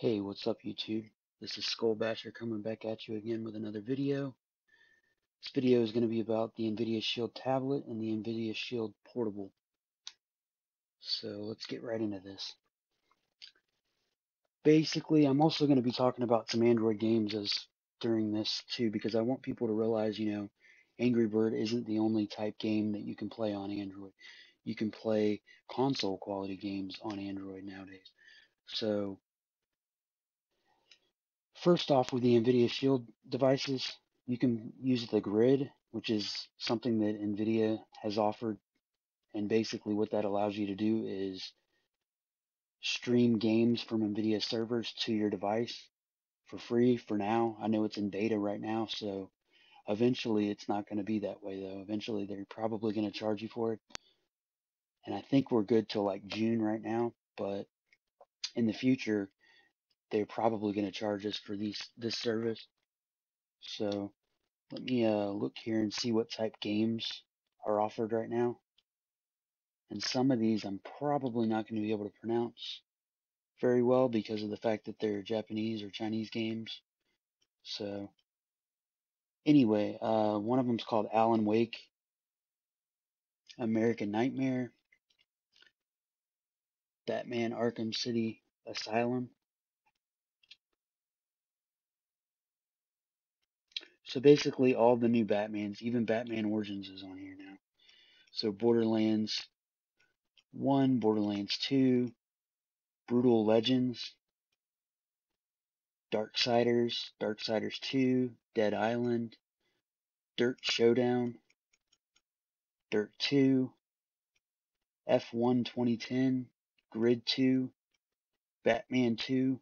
Hey, what's up YouTube? This is Skullbasher coming back at you again with another video. This video is going to be about the Nvidia Shield tablet and the Nvidia Shield portable. So let's get right into this. Basically, I'm also going to be talking about some Android games during this too, because I want people to realize, Angry Bird isn't the only type game that you can play on Android. You can play console quality games on Android nowadays. So first off, with the Nvidia Shield devices, you can use the grid, which is something that Nvidia has offered. And basically, what that allows you to do is stream games from Nvidia servers to your device for free for now. I know it's in beta right now, so eventually it's not going to be that way, though. Eventually, they're probably going to charge you for it. And I think we're good till like June right now, but in the future, they're probably going to charge us for this service. So let me look here and see what type games are offered right now. And some of these I'm probably not going to be able to pronounce very well because of the fact that they're Japanese or Chinese games. So anyway, one of them's called Alan Wake, American Nightmare, Batman Arkham City Asylum. So basically all the new Batmans, even Batman Origins is on here now. So Borderlands 1, Borderlands 2, Brutal Legends, Darksiders 2, Dead Island, Dirt Showdown, Dirt 2, F1 2010, Grid 2, Batman 2,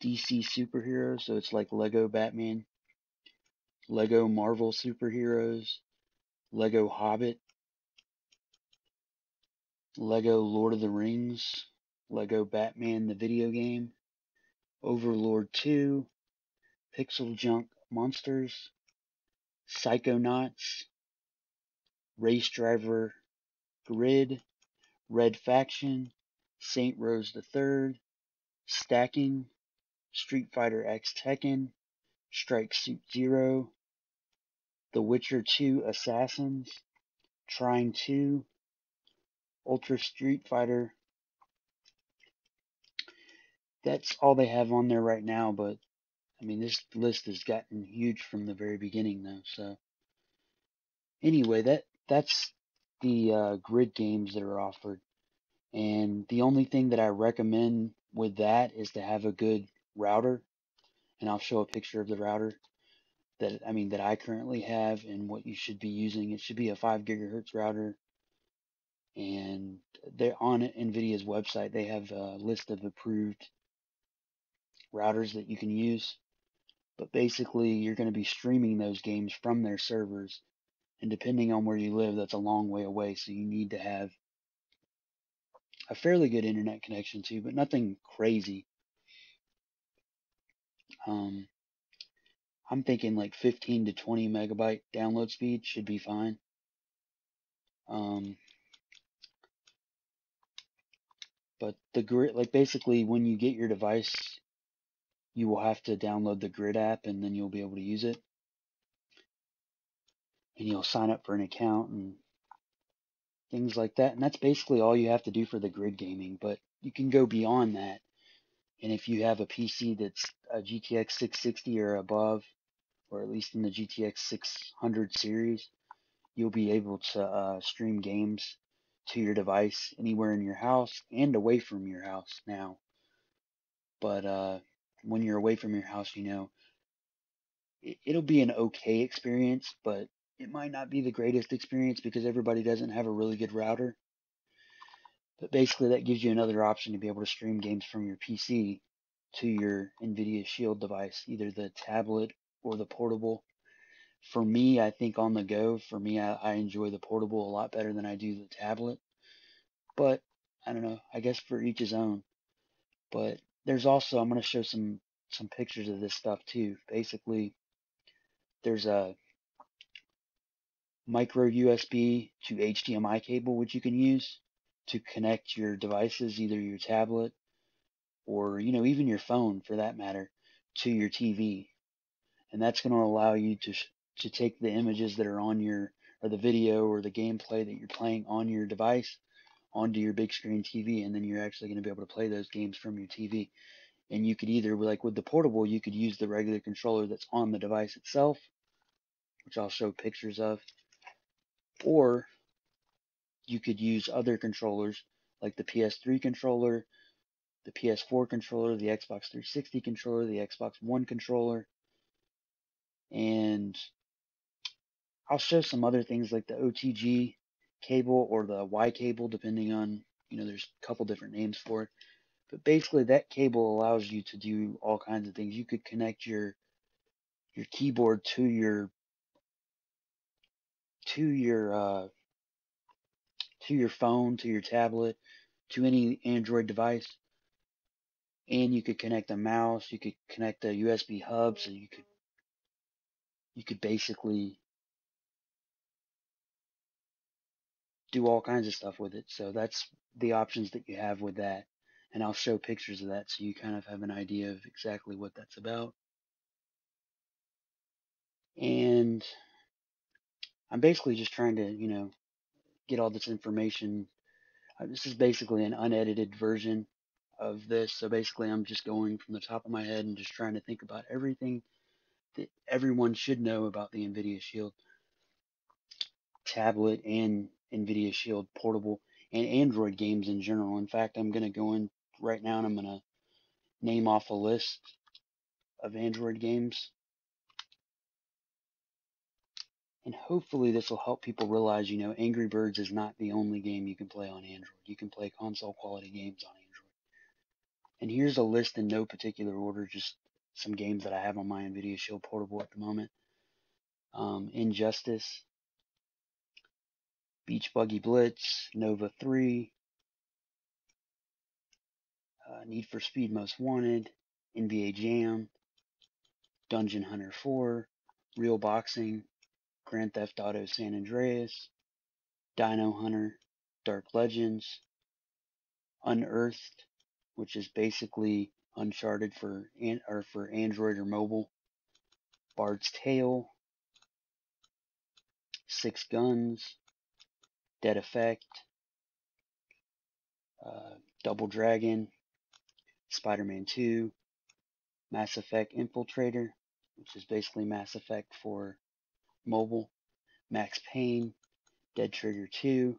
DC Superheroes, so it's like Lego Batman, Lego Marvel Superheroes, Lego Hobbit, Lego Lord of the Rings, Lego Batman the video game, Overlord 2, Pixel Junk Monsters, Psychonauts, Race Driver Grid, Red Faction, Saint Rose the Third, Stacking, Street Fighter X Tekken, Strike Suit Zero, The Witcher 2 Assassins, Trine 2, Ultra Street Fighter. That's all they have on there right now, but I mean, this list has gotten huge from the very beginning, though. So anyway, that's the grid games that are offered, and the only thing that I recommend with that is to have a good router, and I'll show a picture of the router that I currently have and what you should be using. It should be a 5 gigahertz router, and they're on Nvidia's website. They have a list of approved routers that you can use. But basically, you're going to be streaming those games from their servers, and depending on where you live, that's a long way away. So you need to have a fairly good internet connection too, but nothing crazy. Um, I'm thinking like 15 to 20 megabyte download speed should be fine. Um, but the grid, like basically when you get your device, you will have to download the grid app and then you'll be able to use it. And you'll sign up for an account and things like that. And that's basically all you have to do for the grid gaming, but you can go beyond that. And if you have a PC that's a GTX 660 or above, or at least in the GTX 600 series, you'll be able to stream games to your device anywhere in your house and away from your house now. But when you're away from your house, it'll be an okay experience, but it might not be the greatest experience because everybody doesn't have a really good router. But basically, that gives you another option to be able to stream games from your PC to your Nvidia Shield device, either the tablet or the portable. For me, I think on the go, I enjoy the portable a lot better than I do the tablet. But I don't know, I guess for each his own. But there's also, I'm going to show some pictures of this stuff too. Basically, there's a micro USB to HDMI cable which you can use to connect your devices, either your tablet or even your phone for that matter, to your TV, and that's going to allow you to take the images that are on your, or the video or the gameplay that you're playing on your device onto your big screen TV, and then you're actually going to be able to play those games from your TV. And you could either, like with the portable, you could use the regular controller that's on the device itself, which I'll show pictures of, or you could use other controllers like the PS3 controller, the PS4 controller, the Xbox 360 controller, the Xbox One controller, and I'll show some other things like the OTG cable or the Y cable, depending on, there's a couple different names for it. But basically, that cable allows you to do all kinds of things. You could connect your keyboard to your to your phone, to your tablet, to any Android device, and you could connect a mouse. You could connect a USB hub, so you could basically do all kinds of stuff with it. So that's the options that you have with that. And I'll show pictures of that so you kind of have an idea of exactly what that's about. And I'm basically just trying to, get all this information. This is basically an unedited version of this. So basically, I'm just going from the top of my head and just trying to think about everything that everyone should know about the Nvidia Shield tablet and Nvidia Shield portable and Android games in general. In fact, I'm going to go in right now and I'm going to name off a list of Android games. And hopefully this will help people realize, Angry Birds is not the only game you can play on Android. You can play console quality games on Android. And here's a list in no particular order, just some games that I have on my Nvidia Shield portable at the moment. Injustice, Beach Buggy Blitz, Nova 3, Need for Speed Most Wanted, NBA Jam, Dungeon Hunter 4, Real Boxing, Grand Theft Auto San Andreas, Dino Hunter, Dark Legends, Unearthed, which is basically Uncharted for Android or mobile, Bard's Tale, Six Guns, Dead Effect, Double Dragon, Spider-Man 2, Mass Effect Infiltrator, which is basically Mass Effect for mobile, Max Payne, Dead Trigger 2,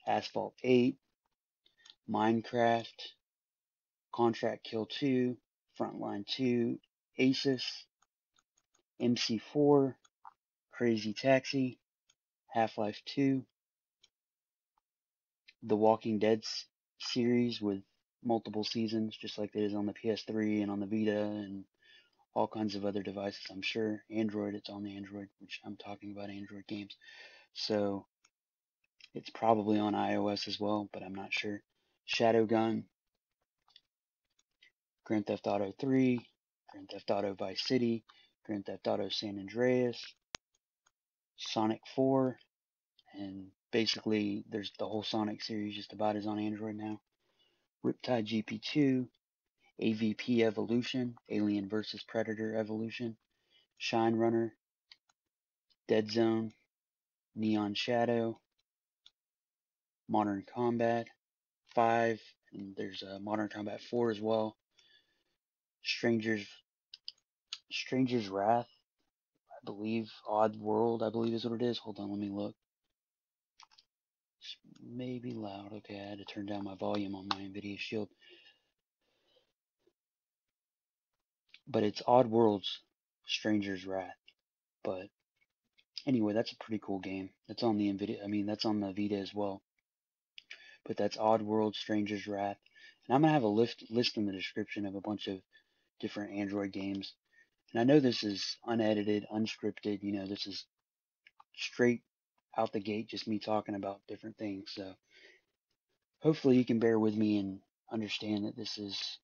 Asphalt 8, Minecraft, Contract Kill 2, Frontline 2, Asus, MC4, Crazy Taxi, Half-Life 2, The Walking Dead series with multiple seasons, just like it is on the PS3 and on the Vita and all kinds of other devices, I'm sure. Android, it's on the Android, which I'm talking about Android games. So it's probably on iOS as well, but I'm not sure. Shadowgun, Grand Theft Auto 3, Grand Theft Auto Vice City, Grand Theft Auto San Andreas, Sonic 4, and basically there's the whole Sonic series just about is on Android now. Riptide GP2, AVP Evolution, Alien vs. Predator Evolution, Shine Runner, Dead Zone, Neon Shadow, Modern Combat 5, and there's Modern Combat 4 as well. Stranger's Wrath, I believe. Odd World, I believe is what it is. Hold on, let me look. It's maybe loud. Okay, I had to turn down my volume on my Nvidia Shield. But it's Odd World's Stranger's Wrath. But anyway, that's a pretty cool game. That's on the Nvidia. I mean, that's on the Vita as well. But that's Odd World, Stranger's Wrath. And I'm gonna have a list in the description of a bunch of different Android games. And I know this is unedited, unscripted. This is straight out the gate, just me talking about different things. So hopefully you can bear with me and understand that this is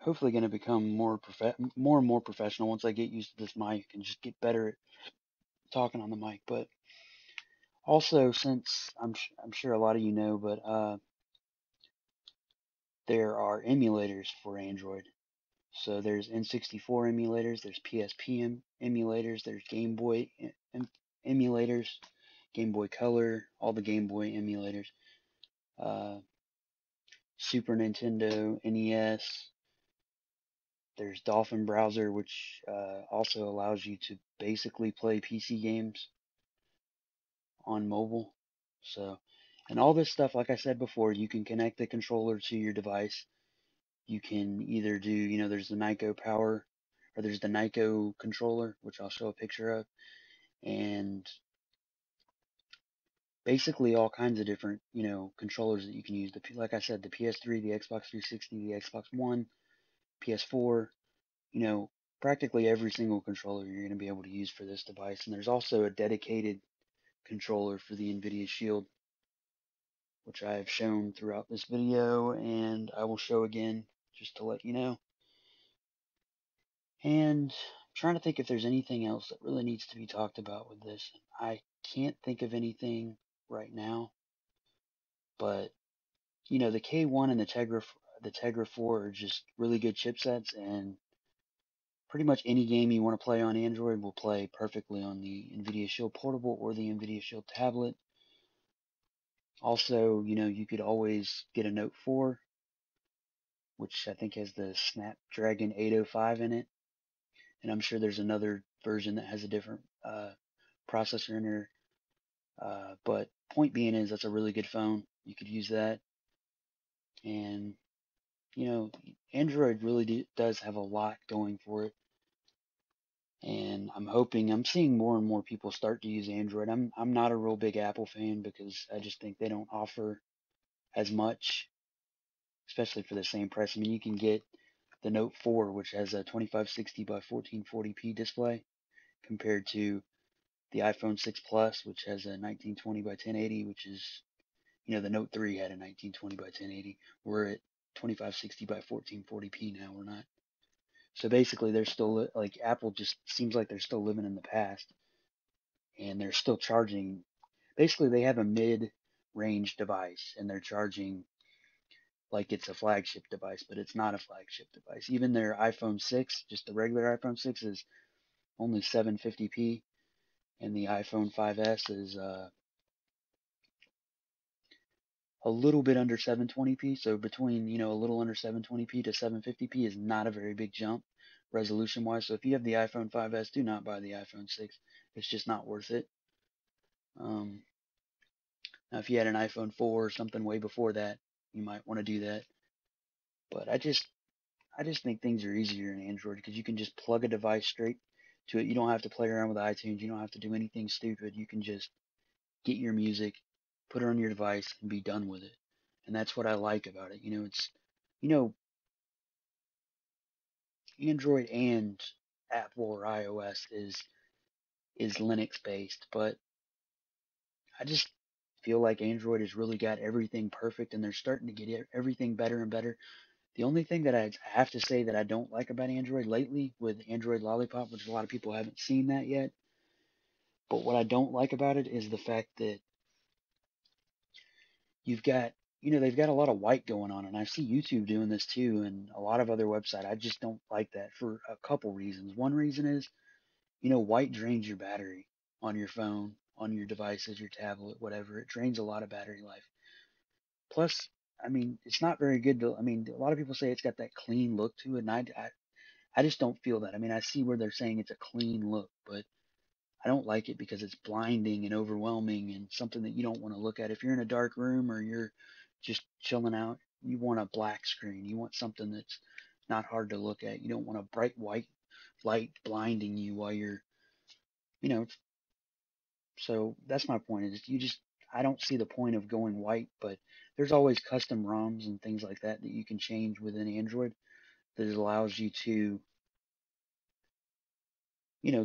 hopefully going to become more and more professional once I get used to this mic and just get better at talking on the mic. But also, since I'm sure a lot of you know, but there are emulators for Android. So there's N64 emulators, there's PSP emulators, there's Game Boy emulators, Game Boy Color, all the Game Boy emulators, Super Nintendo, NES. There's Dolphin Browser, which also allows you to basically play PC games on mobile. So, and all this stuff, like I said before, you can connect the controller to your device. You can either do, there's the Nyko Power, or there's the Nyko controller, which I'll show a picture of, and basically all kinds of different, controllers that you can use. Like I said, the PS3, the Xbox 360, the Xbox One, PS4, practically every single controller you're going to be able to use for this device. And there's also a dedicated controller for the Nvidia Shield, which I have shown throughout this video, and I will show again just to let you know. And I'm trying to think if there's anything else that really needs to be talked about with this. I can't think of anything right now, but the K1 and the Tegra 4 are just really good chipsets, and pretty much any game you want to play on Android will play perfectly on the Nvidia Shield Portable or the Nvidia Shield Tablet. Also, you could always get a Note 4, which I think has the Snapdragon 805 in it, and I'm sure there's another version that has a different processor in there. But point being is that's a really good phone. You could use that, and Android really does have a lot going for it. And I'm seeing more and more people start to use Android. I'm not a real big Apple fan because I just think they don't offer as much, especially for the same price. I mean, you can get the Note 4, which has a 2560 by 1440p display, compared to the iPhone 6 Plus, which has a 1920 by 1080, which is, the Note 3 had a 1920 by 1080. We're at 2560 by 1440p now. We're not. So basically, they're still like Apple just seems like they're still living in the past, and they're still charging. Basically, they have a mid-range device, and they're charging like it's a flagship device, but it's not a flagship device. Even their iPhone 6, just the regular iPhone 6, is only 750p, and the iPhone 5S is a little bit under 720p. So between, a little under 720p to 750p is not a very big jump resolution wise. So if you have the iPhone 5S, do not buy the iPhone 6. It's just not worth it. Now, if you had an iPhone 4 or something way before that, you might want to do that. But I just think things are easier in Android because you can just plug a device straight to it. You don't have to play around with iTunes. You don't have to do anything stupid. You can just get your music, put it on your device, and be done with it. And that's what I like about it. It's, you know, Android and Apple or iOS is Linux based, but I just feel like Android has really got everything perfect, and they're starting to get everything better and better. The only thing that I have to say that I don't like about Android lately with Android Lollipop, which a lot of people haven't seen that yet, but what I don't like about it is the fact that you've got, they've got a lot of white going on, and I see YouTube doing this too, and a lot of other websites. I just don't like that for a couple reasons. One reason is, white drains your battery on your phone, on your devices, your tablet, whatever. It drains a lot of battery life. Plus, I mean, it's not very good to, I mean, a lot of people say it's got that clean look to it, and I just don't feel that. I mean, I see where they're saying it's a clean look, but I don't like it because it's blinding and overwhelming and something that you don't want to look at. If you're in a dark room or you're just chilling out, you want a black screen. You want something that's not hard to look at. You don't want a bright white light blinding you while you're, you know, so that's my point is I don't see the point of going white, but there's always custom ROMs and things like that that you can change within Android that allows you to,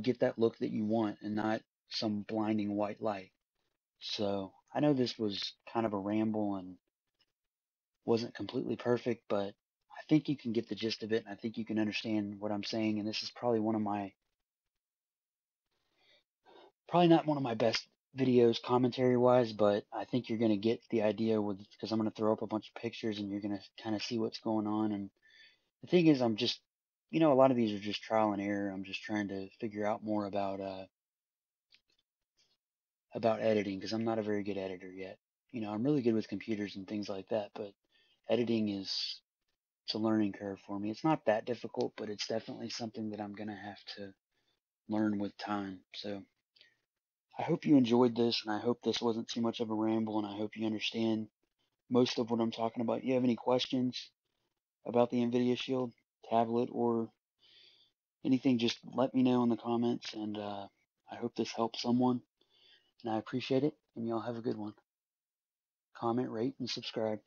get that look that you want and not some blinding white light. So I know this was kind of a ramble and wasn't completely perfect, but I think you can get the gist of it, and I think you can understand what I'm saying. And this is probably not one of my best videos commentary wise, but I think you're going to get the idea with, because I'm going to throw up a bunch of pictures and you're going to kind of see what's going on. And the thing is, I'm just, a lot of these are just trial and error. I'm just trying to figure out more about editing, because I'm not a very good editor yet. I'm really good with computers and things like that, but editing is, it's a learning curve for me. It's not that difficult, but it's definitely something that I'm going to have to learn with time. So I hope you enjoyed this, and I hope this wasn't too much of a ramble, and I hope you understand most of what I'm talking about. If you have any questions about the Nvidia Shield tablet or anything, just let me know in the comments, and I hope this helps someone, and I appreciate it, and y'all have a good one. Comment, rate, and subscribe.